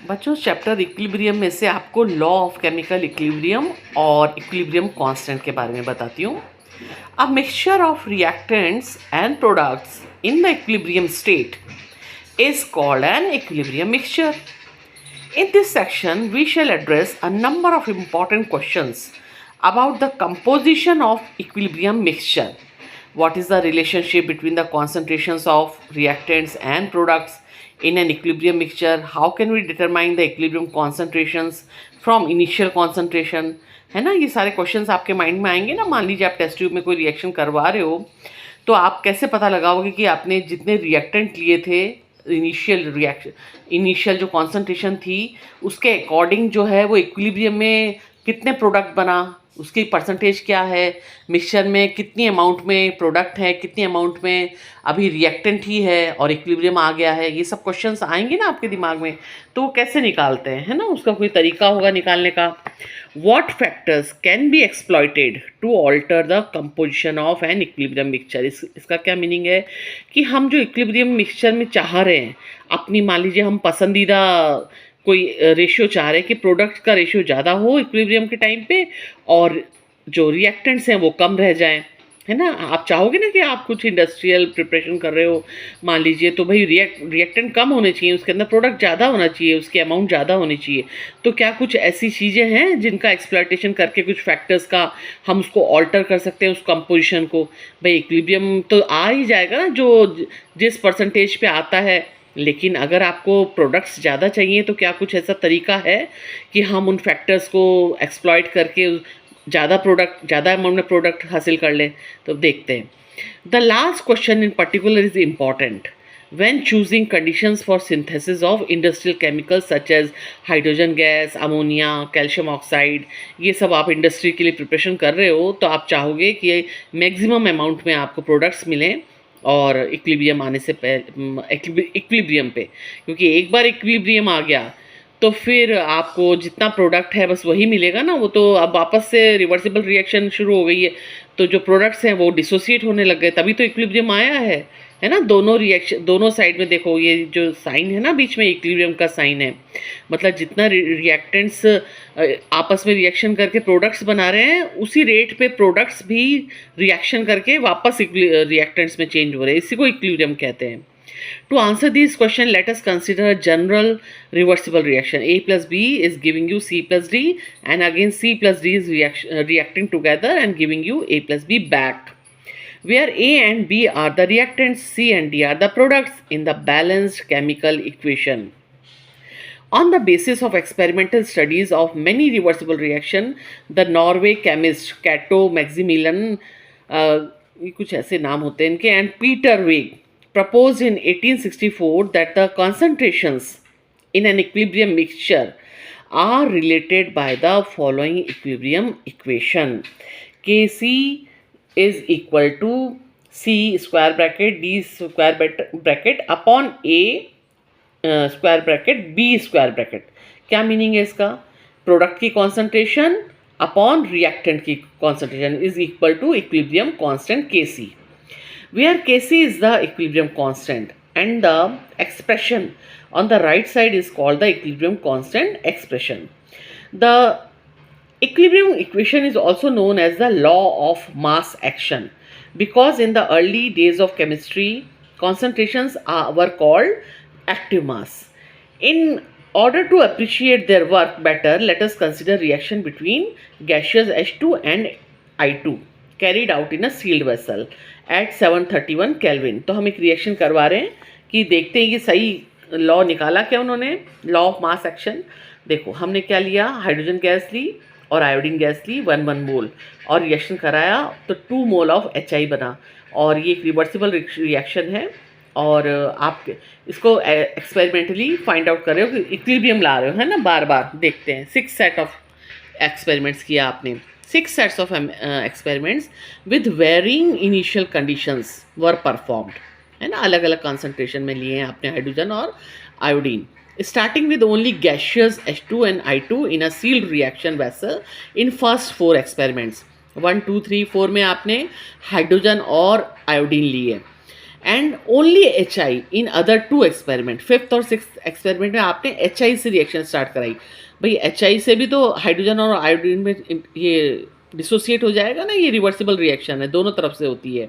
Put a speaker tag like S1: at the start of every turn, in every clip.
S1: बच्चों chapter equilibrium में से आपको लॉ ऑफ केमिकल इक्विलिब्रियम और इक्विलिब्रियम कांस्टेंट के बारे में बताती हूँ। A mixture of reactants and products in the equilibrium state is called an equilibrium mixture. In this section, we shall address a number of important questions about the composition of equilibrium mixture. What is the relationship between the concentrations of reactants and products in an equilibrium mixture? How can we determine the equilibrium concentrations from initial concentration? है ना, ये सारे questions आपके mind में आएंगे ना। मान लीजिए आप टेस्ट ट्यूब में कोई रिएक्शन करवा रहे हो, तो आप कैसे पता लगाओगे कि आपने जितने रिएक्टेंट लिए थे इनिशियल जो कॉन्सेंट्रेशन थी उसके अकॉर्डिंग जो है वो इक्विलिब्रियम में कितने प्रोडक्ट बना, उसकी परसेंटेज क्या है, मिक्सचर में कितनी अमाउंट में प्रोडक्ट है, कितनी अमाउंट में अभी रिएक्टेंट ही है और इक्विलिब्रियम आ गया है। ये सब क्वेश्चंस आएंगे ना आपके दिमाग में, तो वो कैसे निकालते हैं, है ना, उसका कोई तरीका होगा निकालने का। What factors can be exploited to alter the composition of an equilibrium mixture? इसका क्या मीनिंग है कि हम जो इक्विलिब्रियम मिक्सचर में चाह रहे हैं अपनी, मान लीजिए हम पसंदीदा कोई रेशियो चाह रहे हैं कि प्रोडक्ट का रेशियो ज़्यादा हो इक्विलिब्रियम के टाइम पे और जो रिएक्टेंट्स हैं वो कम रह जाएं, है ना। आप चाहोगे ना कि आप कुछ इंडस्ट्रियल प्रिपरेशन कर रहे हो, मान लीजिए, तो भाई रिएक्टेंट कम होने चाहिए, उसके अंदर प्रोडक्ट ज़्यादा होना चाहिए, उसकी अमाउंट ज़्यादा होनी चाहिए। तो क्या कुछ ऐसी चीज़ें हैं जिनका एक्सप्लॉयटेशन करके कुछ फैक्टर्स का हम उसको ऑल्टर कर सकते हैं उस कंपोजिशन को? भाई इक्विलिब्रियम तो आ ही जाएगा ना जो जिस परसेंटेज पे आता है, लेकिन अगर आपको प्रोडक्ट्स ज़्यादा चाहिए तो क्या कुछ ऐसा तरीका है कि हम उन फैक्टर्स को एक्सप्लॉयट करके ज़्यादा अमाउंट में प्रोडक्ट हासिल कर लें? तो देखते हैं। The last question in particular is important when choosing conditions for synthesis of industrial chemicals such as hydrogen gas, ammonia, calcium oxide। ये सब आप इंडस्ट्री के लिए प्रिपरेशन कर रहे हो तो आप चाहोगे कि मैक्सिमम अमाउंट में आपको प्रोडक्ट्स मिलें और इक्विलिब्रियम आने से पहले इक्विलिब्रियम पे, क्योंकि एक बार इक्विलिब्रियम आ गया तो फिर आपको जितना प्रोडक्ट है बस वही मिलेगा ना। वो तो अब वापस से रिवर्सिबल रिएक्शन शुरू हो गई है, तो जो प्रोडक्ट्स हैं वो डिसोसिएट होने लग गए, तभी तो इक्विलिब्रियम आया है ना। दोनों रिएक्शन, दोनों साइड में देखो, ये जो साइन है ना बीच में, इक्विलिब्रियम का साइन है। मतलब जितना रिएक्टेंट्स आपस में रिएक्शन करके प्रोडक्ट्स बना रहे हैं, उसी रेट पे प्रोडक्ट्स भी रिएक्शन करके वापस रिएक्टेंट्स में चेंज हो रहे हैं। इसी को इक्विलिब्रियम कहते हैं। To answer this question, let us consider a general reversible reaction. A plus B is giving you C plus D, and again C plus D is reacting together and giving you A plus B back. Where A and B are the reactants, C and D are the products in the balanced chemical equation. On the basis of experimental studies of many reversible reactions, the Norway chemist Cato Maximilian, ये कुछ ऐसे नाम होते हैं इनके, and Peter Weg proposed in 1864 that the concentrations in an equilibrium mixture are related by the following equilibrium equation. Kc is equal to C square bracket D square bracket upon A square bracket B square bracket. क्या meaning है इसका? Product की concentration upon reactant की concentration is equal to equilibrium constant Kc, where Kc is the equilibrium constant and the expression on the right side is called the equilibrium constant expression. The equilibrium equation is also known as the law of mass action because in the early days of chemistry, concentrations were called active mass. In order to appreciate their work better, let us consider reaction between gaseous H2 and I2 carried out in a sealed vessel at 731 Kelvin. तो हम एक reaction करवा रहे हैं कि देखते हैं कि सही लॉ निकाला क्या उन्होंने, लॉ ऑफ मास एक्शन। देखो हमने क्या लिया, हाइड्रोजन गैस ली और आयोडीन गैस ली 1 मोल और रिएक्शन कराया तो 2 मोल ऑफ HI बना, और ये एक रिवर्सिबल रिएक्शन है। और आप इसको एक्सपेरिमेंटली फाइंड आउट कर रहे हो कि इक्विलिब्रियम ला रहे हो, है ना। बार बार देखते हैं। 6 सेट ऑफ एक्सपेरिमेंट्स किया आपने, 6 sets of experiments with varying initial conditions were performed, है ना। अलग अलग कंसंट्रेशन में लिए हैं आपने हाइड्रोजन और iodine, starting with only gaseous H2 and I2 in a sealed reaction vessel in first 4 experiments। 1, 2, 3, 4 में आपने हाइड्रोजन और आयोडीन लिए and only HI in other 2 experiment, 5th और 6th एक्सपेरिमेंट में आपने HI से रिएक्शन स्टार्ट कराई। भाई HI से भी तो हाइड्रोजन और आयोडीन में ये डिसोसिएट हो जाएगा ना, ये रिवर्सिबल रिएक्शन है, दोनों तरफ से होती है।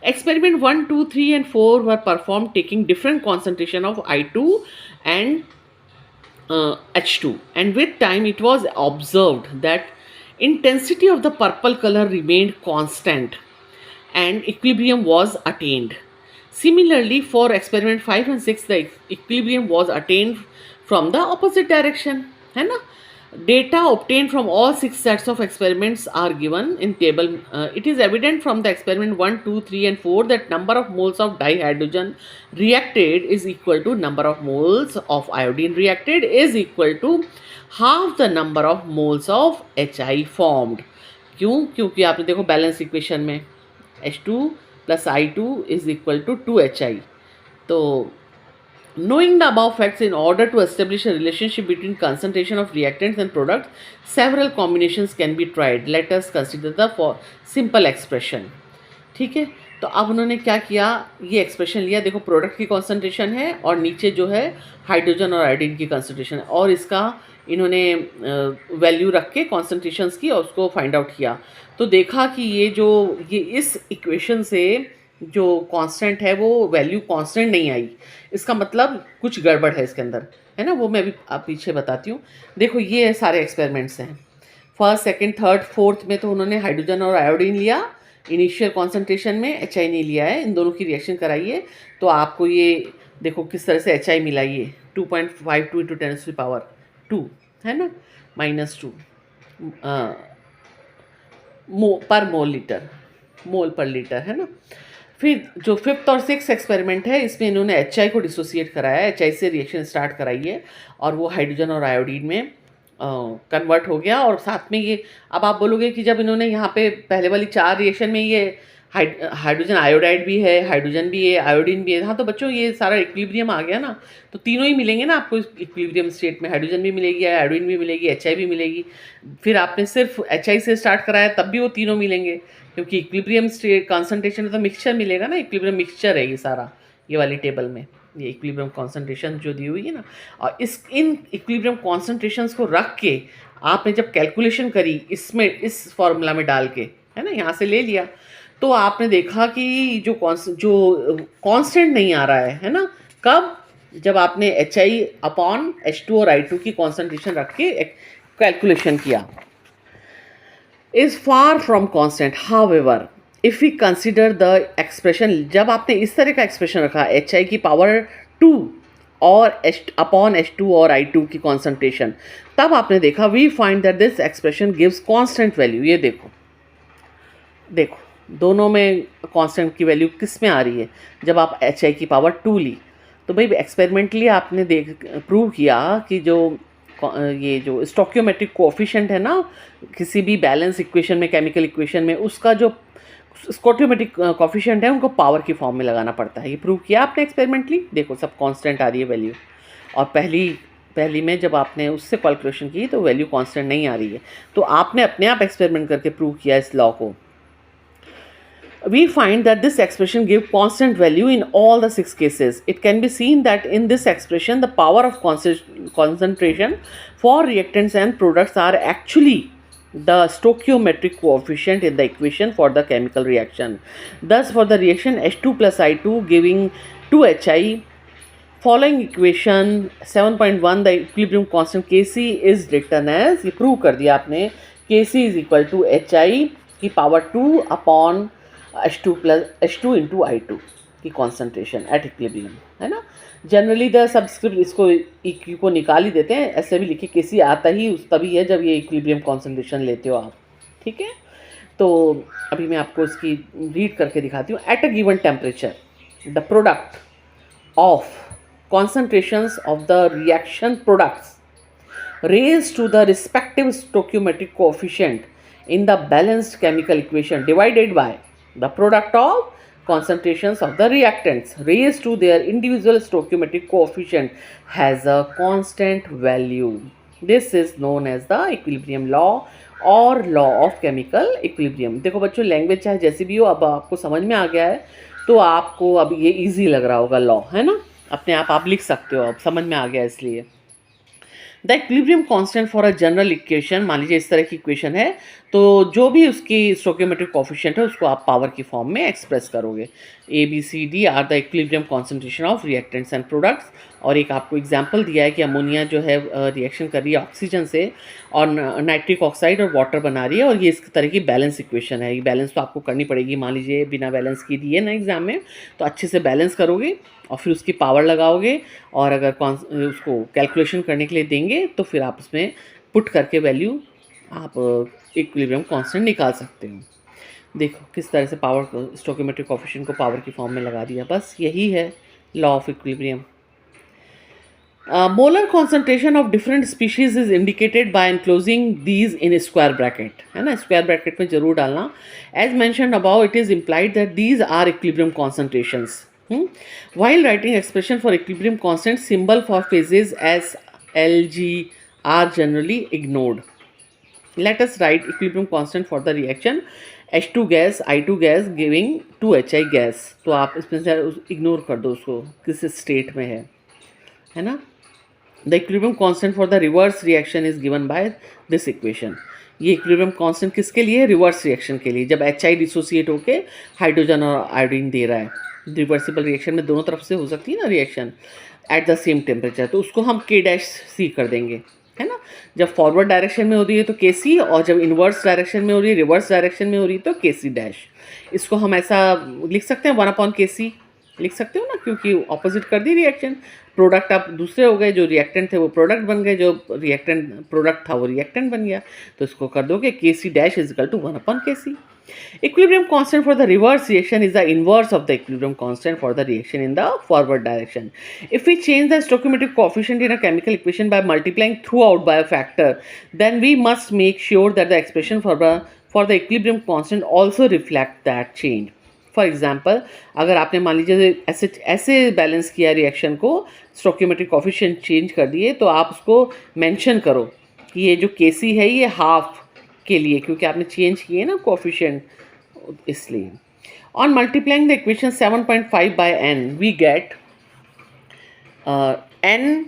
S1: Experiment 1, 2, 3 and 4 were performed taking different concentration of I2 and H2, and with time it was observed that intensity of the purple color remained constant and equilibrium was attained. Similarly, for experiment 5 and 6, the equilibrium was attained from the opposite direction, है ना? Data obtained from all 6 sets of experiments are given in table. It is evident from the experiment 1, 2, 3 and 4 that number of moles of dihydrogen reacted is equal to number of moles of iodine reacted is equal to half the number of moles of HI formed. क्यों? क्योंकि आपने देखो balance equation में H2 plus I2 is equal to 2HI. तो knowing the above facts, in order to establish a relationship between concentration of reactants and products, several combinations can be tried. Let us consider the for simple expression. ठीक है, तो अब उन्होंने क्या किया, ये expression लिया, देखो प्रोडक्ट की कॉन्सेंट्रेशन है और नीचे जो है हाइड्रोजन और आयोडीन की कॉन्सेंट्रेशन है, और इसका इन्होंने वैल्यू रख के कॉन्सेंट्रेशंस की और उसको फाइंड आउट किया। तो देखा कि ये इस इक्वेशन से जो कांस्टेंट है वो वैल्यू कांस्टेंट नहीं आई, इसका मतलब कुछ गड़बड़ है इसके अंदर, है ना? वो मैं अभी आप पीछे बताती हूँ। देखो ये सारे एक्सपेरिमेंट्स हैं, फर्स्ट, सेकंड, थर्ड, फोर्थ में तो उन्होंने हाइड्रोजन और आयोडीन लिया इनिशियल कॉन्सेंट्रेशन में, HI नहीं लिया है, इन दोनों की रिएक्शन कराइए तो आपको ये देखो किस तरह से HI मिला, ये 2.52 × 10⁻², है ना, -2 पर मोल पर लीटर, है ना। फिर जो 5th और 6th एक्सपेरिमेंट है इसमें इन्होंने HI को डिसोसिएट कराया, HI से रिएक्शन स्टार्ट कराई है और वो हाइड्रोजन और आयोडीन में कन्वर्ट हो गया। और साथ में ये, अब आप बोलोगे कि जब इन्होंने यहाँ पे पहले वाली 4 रिएक्शन में ये हाइड्रोजन आयोडाइड भी है, हाइड्रोजन भी है, आयोडीन भी है, हाँ तो बच्चों ये सारा इक्विलिब्रियम आ गया ना, तो तीनों ही मिलेंगे ना आपको इक्विलिब्रियम स्टेट में, हाइड्रोजन भी मिलेगी, आयोडीन भी मिलेगी, HI भी मिलेगी। फिर आपने सिर्फ HI से स्टार्ट कराया तब भी वो तीनों मिलेंगे, क्योंकि इक्विलिब्रियम स्टेट कॉन्सेंट्रेशन तो मिक्सचर मिलेगा ना, इक्विलिब्रियम मिक्सचर है ये सारा, ये वाली टेबल में ये इक्विलिब्रियम कॉन्सेंट्रेशन जो दी हुई है ना, और इन इक्विलिब्रियम कॉन्सेंट्रेशंस को रख के आपने जब कैलकुलेशन करी इसमें, इस फॉर्मूला में डाल के, है ना, यहाँ से ले लिया, तो आपने देखा कि जो कांस्टेंट नहीं आ रहा है ना, कब? जब आपने HI/H2 और I2 की कॉन्सेंट्रेशन रख के कैलकुलेशन किया, is far from constant. However if we consider the expression, जब आपने इस तरह का एक्सप्रेशन रखा HI की पावर 2 और H/H2 और I2 की कॉन्सेंट्रेशन, तब आपने देखा we find that this expression gives constant value. ये देखो दोनों में कांस्टेंट की वैल्यू किस में आ रही है, जब आप HI की पावर 2 ली, तो भाई एक्सपेरिमेंटली आपने प्रूव किया कि ये जो स्टोकियोमेट्रिक कोएफिशिएंट है ना किसी भी बैलेंस इक्वेशन में, केमिकल इक्वेशन में, उसका जो स्टोकियोमेट्रिक कोएफिशिएंट है उनको पावर की फॉर्म में लगाना पड़ता है। ये प्रूव किया आपने एक्सपेरिमेंटली, देखो सब कांस्टेंट आ रही है वैल्यू, और पहली में जब आपने उससे कैलकुलेशन की तो वैल्यू कांस्टेंट नहीं आ रही है, तो आपने अपने आप एक्सपेरिमेंट करके प्रूव किया इस लॉ को। We find that this expression gives constant value in all the 6 cases. It can be seen that in this expression, the power of concentration for reactants and products are actually the stoichiometric coefficient in the equation for the chemical reaction. Thus, for the reaction H2 plus I2 giving 2HI, following equation 7.1, the equilibrium constant Kc is written as, ये prove कर दिया आपने, Kc is equal to HI की power 2 upon H2 into I2 की concentration at equilibrium, है ना। Generally the subscript इसको EQ को निकाल ही देते हैं, ऐसे भी लिखे Kc आता ही तभी है जब ये इक्विलिब्रियम कॉन्सेंट्रेशन लेते हो आप, ठीक है। तो अभी मैं आपको इसकी रीड करके दिखाती हूँ। At a given temperature the product of concentrations of the reaction products raised to the respective stoichiometric coefficient in the balanced chemical equation divided by the product of concentrations of the reactants raised to their individual stoichiometric coefficient has a constant value. This is known as the equilibrium law और law of chemical equilibrium। देखो बच्चों, language चाहे जैसी भी हो, अब आपको समझ में आ गया है तो आपको अब ये इजी लग रहा होगा लॉ, है ना, अपने आप लिख सकते हो, अब समझ में आ गया। इसलिए the equilibrium constant for a general equation, मान लीजिए इस तरह की इक्वेशन है, तो जो भी उसकी स्टोइकियोमेट्रिक कोएफिशिएंट है उसको आप पावर की फॉर्म में एक्सप्रेस करोगे। A B C D are the equilibrium concentration of reactants and products. और एक आपको एग्जांपल दिया है कि अमोनिया जो है रिएक्शन कर रही है ऑक्सीजन से और नाइट्रिक ऑक्साइड और वाटर बना रही है, और ये इस तरह की बैलेंस इक्वेशन है। ये बैलेंस तो आपको करनी पड़ेगी, मान लीजिए बिना बैलेंस की दी है ना एग्जाम में, तो अच्छे से बैलेंस करोगे और फिर उसकी पावर लगाओगे, और अगर उसको कैलकुलेशन करने के लिए देंगे तो फिर आप उसमें पुट करके वैल्यू आप इक्विलिब्रियम कांस्टेंट निकाल सकते हो। देखो किस तरह से पावर स्टोइकियोमेट्रिक कोएफिशिएंट को पावर की फॉर्म में लगा दिया, बस यही है law of equilibrium. Molar concentration of different species is indicated by enclosing these in square bracket, है ना, स्क्वायर ब्रैकेट में जरूर डालना। As mentioned above it is implied that these are equilibrium concentrations. While writing expression for equilibrium constant, symbol for phases as L, G are generally ignored. Let us write equilibrium constant for the reaction H2 gas I2 gas giving 2HI gas. तो आप इसमें से ignore कर दो उसको किस state में है ना। The equilibrium constant for the reverse reaction is given by this equation. ये इक्विलिब्रियम कांस्टेंट किसके लिए? रिवर्स रिएक्शन के लिए, जब HI डिसोसिएट होके हाइड्रोजन और आयोडीन दे रहा है। रिवर्सिबल रिएक्शन में दोनों तरफ से हो सकती है ना reaction at the same temperature, तो उसको हम K' कर देंगे, है ना। जब फॉरवर्ड डायरेक्शन में हो रही है तो KC, और जब इन्वर्स डायरेक्शन में हो रही है, रिवर्स डायरेक्शन में हो रही है तो KC'। इसको हम ऐसा लिख सकते हैं 1/KC लिख सकते हो ना, क्योंकि ऑपोजिट कर दी रिएक्शन। प्रोडक्ट आप दूसरे हो गए, जो रिएक्टेंट थे वो प्रोडक्ट बन गए, जो रिएक्टेंट प्रोडक्ट था वो रिएक्टेंट बन गया, तो इसको कर दोगे KC' is equal to 1/KC। Equilibrium constant for the reverse reaction is the inverse of the equilibrium constant for the reaction in the forward direction. If we change the stoichiometric coefficient in a chemical equation by multiplying throughout by a factor, then we must make sure that the expression for the equilibrium constant also reflect that change. For example, अगर आपने मान लीजिए ऐसे balance किया reaction को, stoichiometric coefficient change कर दिए, तो आप उसको मेंशन करो कि ये जो KC है ये हाफ के लिए, क्योंकि आपने चेंज किए ना कोएफिशिएंट, इसलिए। On multiplying the equation 7.5 by n we get n,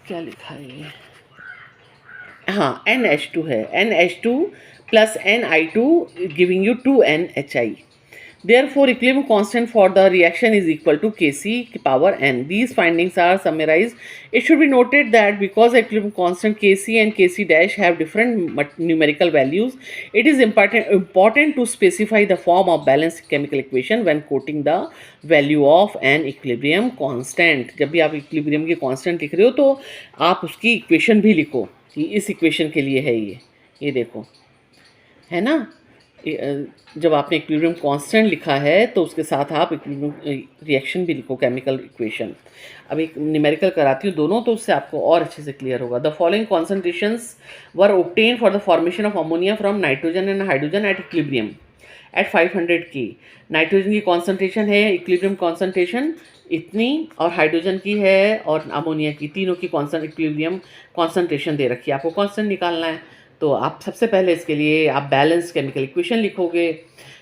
S1: क्या लिखा है ये, हाँ NH2 है, NH2 plus NI2 giving you 2NHI. Therefore, equilibrium constant for the reaction is equal to Kc power n. These findings are summarized. It should be noted that because the equilibrium constant Kc and Kc' have different numerical values, it is important to specify the form of balanced chemical equation when quoting the value of an equilibrium constant. जब भी आप equilibrium की constant लिख रहे हो तो आप उसकी equation भी लिखो कि इस equation के लिए है ये देखो, है ना। जब आपने इक्विलिब्रियम कांस्टेंट लिखा है तो उसके साथ आप इक्विलिब्रियम रिएक्शन भी लिखो, केमिकल इक्वेशन। अब एक न्यूमेरिकल कराती हूँ दोनों, तो उससे आपको और अच्छे से क्लियर होगा। The following concentrations were obtain for the formation of ammonia from nitrogen and hydrogen at equilibrium at 500 K। Nitrogen की कॉन्सेंट्रेशन है इक्विलिब्रियम कॉन्सेंट्रेशन इतनी, और हाइड्रोजन की है और अमोनिया की, तीनों की इक्विलिब्रियम कॉन्सेंट्रेशन दे रखी है। आपको कॉन्स्टेंट निकालना है, तो आप सबसे पहले इसके लिए आप बैलेंस केमिकल इक्वेशन लिखोगे।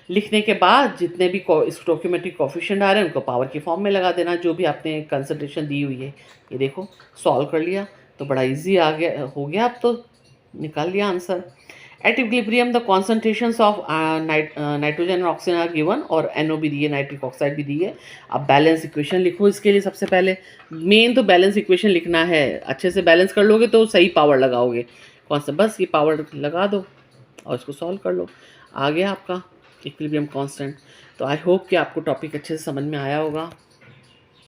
S1: लिखने के बाद जितने भी स्टोइकियोमेट्रिक कोएफिशिएंट आ रहे हैं उनको पावर की फॉर्म में लगा देना, जो भी आपने कंसंट्रेशन दी हुई है। ये देखो सॉल्व कर लिया तो बड़ा इजी आ गया, हो गया, अब तो निकाल लिया answer. At equilibrium the concentrations of nitrogen and oxygen are given, और NO भी दी है, नाइट्रिक ऑक्साइड भी दी है। अब बैलेंस इक्वेशन लिखो इसके लिए। सबसे पहले मेन तो बैलेंस इक्वेशन लिखना है, अच्छे से बैलेंस कर लोगे तो सही पावर लगाओगे। कौन सा, बस ये पावर लगा दो और इसको सॉल्व कर लो, आ गया आपका इक्विलिब्रियम कांस्टेंट। तो आई होप कि आपको टॉपिक अच्छे से समझ में आया होगा।